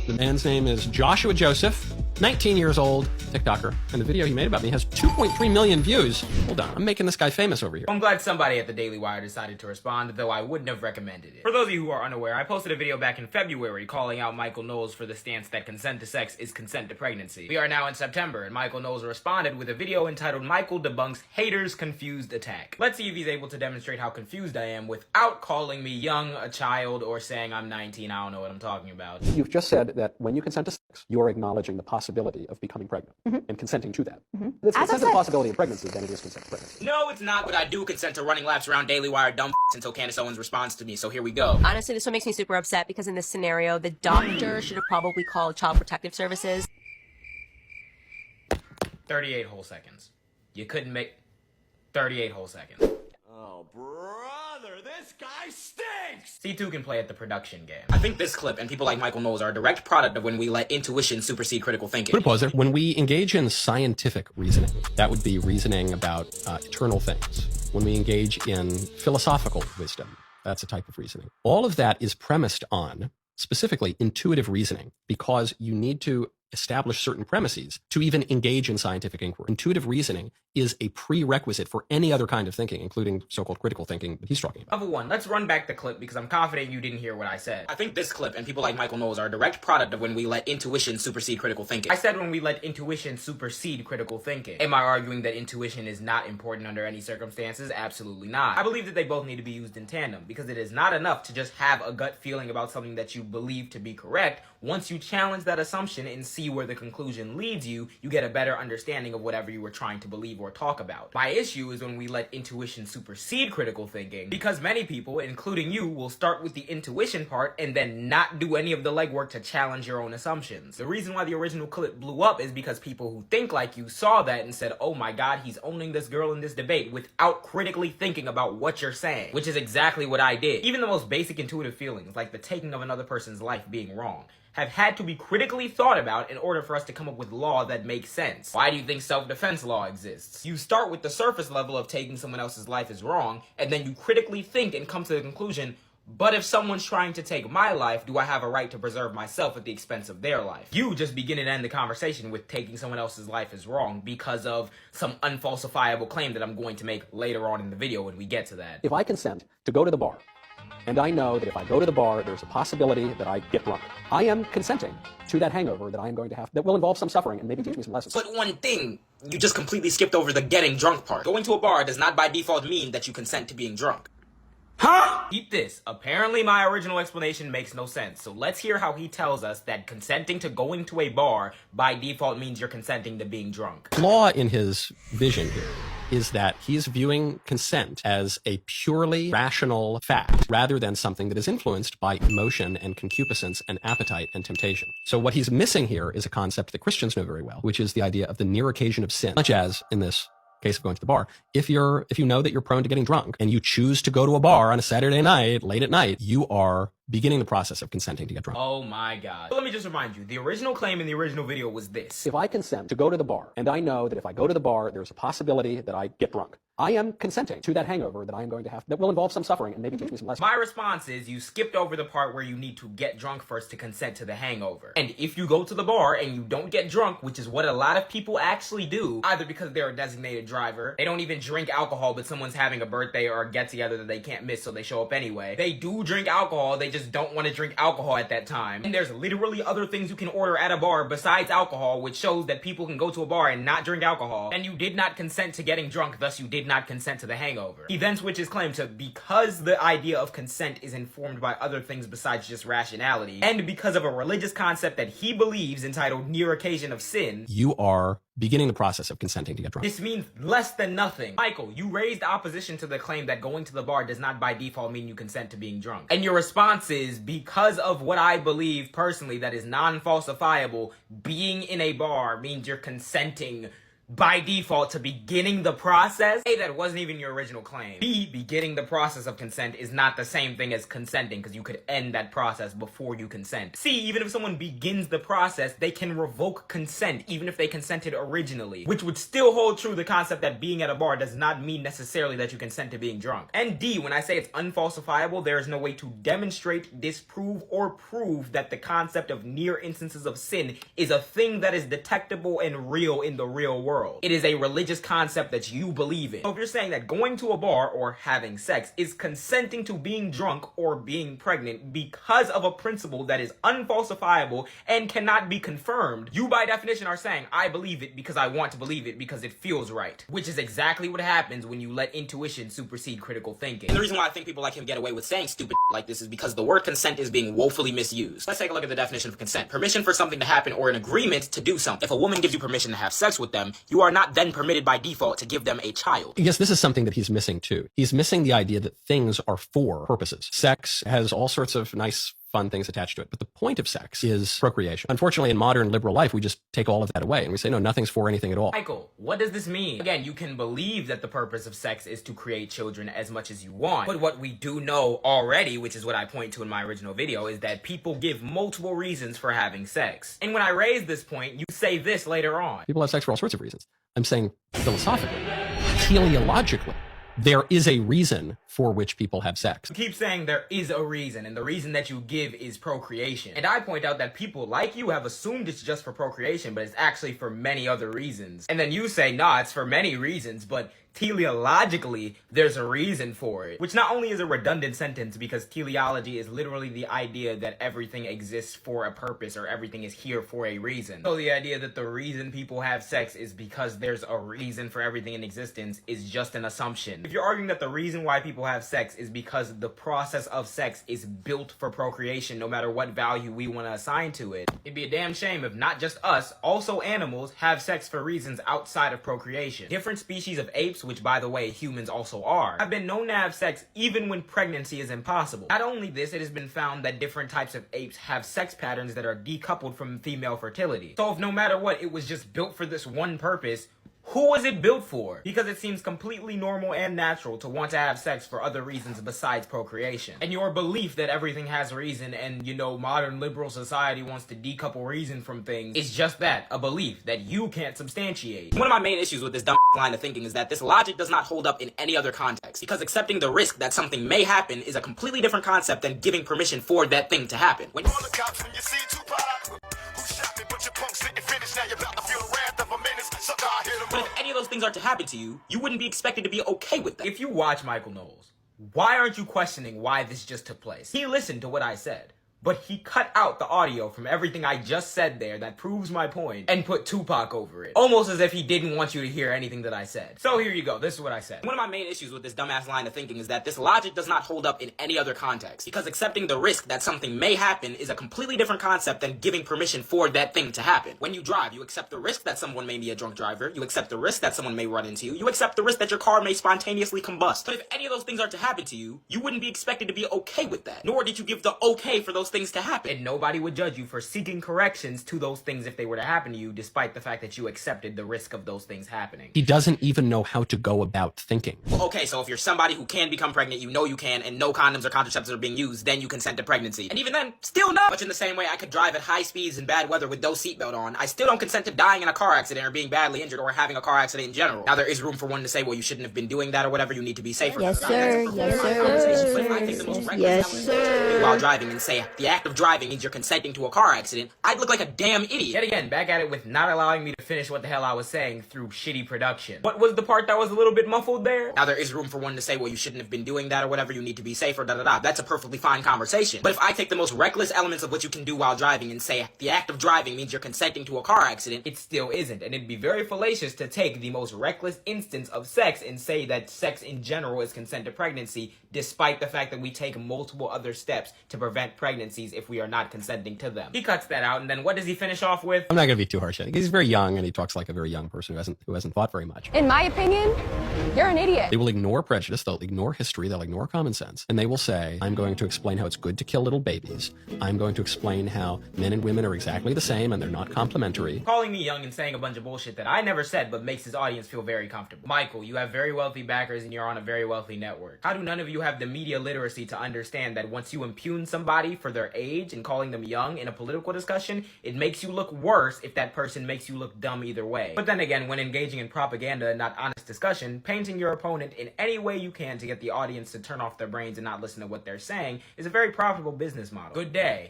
The man's name is Joshua Joseph, 19 years old, TikToker, and the video he made about me has 2.3 million views. Hold on, I'm making this guy famous over here. I'm glad somebody at the Daily Wire decided to respond, though I wouldn't have recommended it. For those of you who are unaware, I posted a video back in February calling out Michael Knowles for the stance that consent to sex is consent to pregnancy. We are now in September, and Michael Knowles responded with a video entitled Michael Debunks Haters Confused Attack. Let's see if he's able to demonstrate how confused I am without calling me young, a child, or saying I'm 19. I don't know what I'm talking about. You've just said that when you consent to sex, you're acknowledging the possibility of becoming pregnant and consenting to that. It's consent to the possibility of pregnancy, then it is consent to pregnancy. No, it's not, but I do consent to running laps around Daily Wire dumb until Candace Owens responds to me, so here we go. Honestly, this one makes me super upset because in this scenario, the doctor should have probably called Child Protective Services. 38 whole seconds. You couldn't make 38 whole seconds. Oh, brother, this guy stinks! C2 can play at the production game. I think this clip and people like Michael Knowles are a direct product of when we let intuition supersede critical thinking. Put a pause there. When we engage in scientific reasoning, that would be reasoning about eternal things. When we engage in philosophical wisdom, that's a type of reasoning. All of that is premised on, specifically, intuitive reasoning, because you need to establish certain premises to even engage in scientific inquiry. Intuitive reasoning is a prerequisite for any other kind of thinking, including so-called critical thinking that he's talking about. Level 1, let's run back the clip because I'm confident you didn't hear what I said. I think this clip and people like Michael Knowles are a direct product of when we let intuition supersede critical thinking. I said when we let intuition supersede critical thinking. Am I arguing that intuition is not important under any circumstances? Absolutely not. I believe that they both need to be used in tandem because it is not enough to just have a gut feeling about something that you believe to be correct. Once you challenge that assumption and see where the conclusion leads you, you get a better understanding of whatever you were trying to believe or talk about. My issue is when we let intuition supersede critical thinking, because many people, including you, will start with the intuition part and then not do any of the legwork to challenge your own assumptions. The reason why the original clip blew up is because people who think like you saw that and said, oh my god, he's owning this girl in this debate without critically thinking about what you're saying, which is exactly what I did. Even the most basic intuitive feelings, like the taking of another person's life being wrong, have had to be critically thought about in order for us to come up with law that makes sense. Why do you think self-defense law exists? You start with the surface level of taking someone else's life is wrong, and then you critically think and come to the conclusion, but if someone's trying to take my life, do I have a right to preserve myself at the expense of their life? You just begin and end the conversation with taking someone else's life is wrong because of some unfalsifiable claim that I'm going to make later on in the video when we get to that. If I consent to go to the bar, and I know that if I go to the bar, there's a possibility that I get drunk, I am consenting to that hangover that I am going to have that will involve some suffering and maybe teach me some lessons. But one thing, you just completely skipped over the getting drunk part. Going to a bar does not by default mean that you consent to being drunk. Huh? Keep this. Apparently my original explanation makes no sense, so let's hear how he tells us that consenting to going to a bar by default means you're consenting to being drunk. Flaw in his vision here is that he's viewing consent as a purely rational fact rather than something that is influenced by emotion and concupiscence and appetite and temptation. So what he's missing here is a concept that Christians know very well, which is the idea of the near occasion of sin, such as in this case of going to the bar. If you know that you're prone to getting drunk and you choose to go to a bar on a Saturday night, late at night, you are beginning the process of consenting to get drunk. Oh my god. But let me just remind you, the original claim in the original video was this. If I consent to go to the bar, and I know that if I go to the bar, there's a possibility that I get drunk, I am consenting to that hangover that I am going to have that will involve some suffering and maybe teach me some lessons. My response is you skipped over the part where you need to get drunk first to consent to the hangover. And if you go to the bar and you don't get drunk, which is what a lot of people actually do, either because they're a designated driver, they don't even drink alcohol, but someone's having a birthday or a get-together that they can't miss, so they show up anyway. They do drink alcohol, they just don't want to drink alcohol at that time. And there's literally other things you can order at a bar besides alcohol, which shows that people can go to a bar and not drink alcohol. And you did not consent to getting drunk, thus you did not consent to the hangover. He then switches claim to because the idea of consent is informed by other things besides just rationality, and because of a religious concept that he believes entitled near occasion of sin, you are beginning the process of consenting to get drunk. This means less than nothing. Michael, you raised opposition to the claim that going to the bar does not by default mean you consent to being drunk. And your response is, because of what I believe personally that is non-falsifiable, being in a bar means you're consenting by default to beginning the process. A, that wasn't even your original claim. B, beginning the process of consent is not the same thing as consenting, because you could end that process before you consent. C, even if someone begins the process, they can revoke consent even if they consented originally, which would still hold true the concept that being at a bar does not mean necessarily that you consent to being drunk. And D, when I say it's unfalsifiable, there is no way to demonstrate, disprove, or prove that the concept of near instances of sin is a thing that is detectable and real in the real world. It is a religious concept that you believe in. So if you're saying that going to a bar or having sex is consenting to being drunk or being pregnant because of a principle that is unfalsifiable and cannot be confirmed, you by definition are saying, I believe it because I want to believe it because it feels right. Which is exactly what happens when you let intuition supersede critical thinking. And the reason why I think people like him get away with saying stupid like this is because the word consent is being woefully misused. Let's take a look at the definition of consent. Permission for something to happen or an agreement to do something. If a woman gives you permission to have sex with them, you are not then permitted by default to give them a child. Yes, this is something that he's missing too. He's missing the idea that things are for purposes. Sex has all sorts of nice, fun things attached to it. But the point of sex is procreation. Unfortunately, in modern liberal life, we just take all of that away and we say, no, nothing's for anything at all. Michael, what does this mean? Again, you can believe that the purpose of sex is to create children as much as you want. But what we do know already, which is what I point to in my original video, is that people give multiple reasons for having sex. And when I raise this point, you say this later on. People have sex for all sorts of reasons. I'm saying philosophically, teleologically, there is a reason for which people have sex. You keep saying there is a reason, and the reason that you give is procreation. And I point out that people like you have assumed it's just for procreation, but it's actually for many other reasons. And then you say, nah, it's for many reasons, but teleologically, there's a reason for it. Which not only is a redundant sentence, because teleology is literally the idea that everything exists for a purpose, or everything is here for a reason. So the idea that the reason people have sex is because there's a reason for everything in existence is just an assumption. If you're arguing that the reason why people have sex is because the process of sex is built for procreation, no matter what value we want to assign to it, it'd be a damn shame if not just us, also animals, have sex for reasons outside of procreation. Different species of apes, which by the way humans also are, have been known to have sex even when pregnancy is impossible. Not only this, it has been found that different types of apes have sex patterns that are decoupled from female fertility. So if no matter what, it was just built for this one purpose, who was it built for? Because it seems completely normal and natural to want to have sex for other reasons besides procreation. And your belief that everything has reason and, you know, modern liberal society wants to decouple reason from things is just that, a belief that you can't substantiate. One of my main issues with this dumb line of thinking is that this logic does not hold up in any other context, because accepting the risk that something may happen is a completely different concept than giving permission for that thing to happen. When Call the cops when you see Tupac. Who shot me? But your punks didn't finish. Now you're about to feel the wrath of a menace. So God hit him. But if any of those things are to happen to you, you wouldn't be expected to be okay with that. If you watch Michael Knowles, why aren't you questioning why this just took place? He listened to what I said, but he cut out the audio from everything I just said there that proves my point and put Tupac over it. Almost as if he didn't want you to hear anything that I said. So here you go, this is what I said. One of my main issues with this dumbass line of thinking is that this logic does not hold up in any other context, because accepting the risk that something may happen is a completely different concept than giving permission for that thing to happen. When you drive, you accept the risk that someone may be a drunk driver, you accept the risk that someone may run into you, you accept the risk that your car may spontaneously combust. But if any of those things are to happen to you, you wouldn't be expected to be okay with that, nor did you give the okay for those things to happen. And nobody would judge you for seeking corrections to those things if they were to happen to you, despite the fact that you accepted the risk of those things happening. He doesn't even know how to go about thinking. Well, okay, so if you're somebody who can become pregnant, you know you can, and no condoms or contraceptives are being used, then you consent to pregnancy. And even then, still no. Much in the same way I could drive at high speeds in bad weather with no seatbelt on, I still don't consent to dying in a car accident or being badly injured or having a car accident in general. Now, there is room for one to say, well, you shouldn't have been doing that or whatever, you need to be safer. Yes, sir. Yes, sir. But if I take the most reckless Yes, element sir. while driving and say the act of driving means you're consenting to a car accident, I'd look like a damn idiot. Yet again, back at it with not allowing me to finish what the hell I was saying through shitty production. What was the part that was a little bit muffled there? Now, there is room for one to say, well, you shouldn't have been doing that or whatever, you need to be safer, da-da-da. That's a perfectly fine conversation. But if I take the most reckless elements of what you can do while driving and say the act of driving means you're consenting to a car accident, it still isn't. And it'd be very fallacious to take the most reckless instance of sex and say that sex in general is consent to pregnancy, despite the fact that we take multiple other steps to prevent pregnancy pregnancies if we are not consenting to them. He cuts that out, and then what does he finish off with? I'm not going to be too harsh. I think he's very young, and he talks like a very young person who hasn't thought very much. In my opinion, you're an idiot. They will ignore prejudice, they'll ignore history, they'll ignore common sense, and they will say, I'm going to explain how it's good to kill little babies. I'm going to explain how men and women are exactly the same and they're not complementary. Calling me young and saying a bunch of bullshit that I never said but makes his audience feel very comfortable. Michael, you have very wealthy backers and you're on a very wealthy network. How do none of you have the media literacy to understand that once you impugn somebody for their age and calling them young in a political discussion, it makes you look worse if that person makes you look dumb either way? But then again, when engaging in propaganda and not honest discussion, painting your opponent in any way you can to get the audience to turn off their brains and not listen to what they're saying is a very profitable business model. Good day.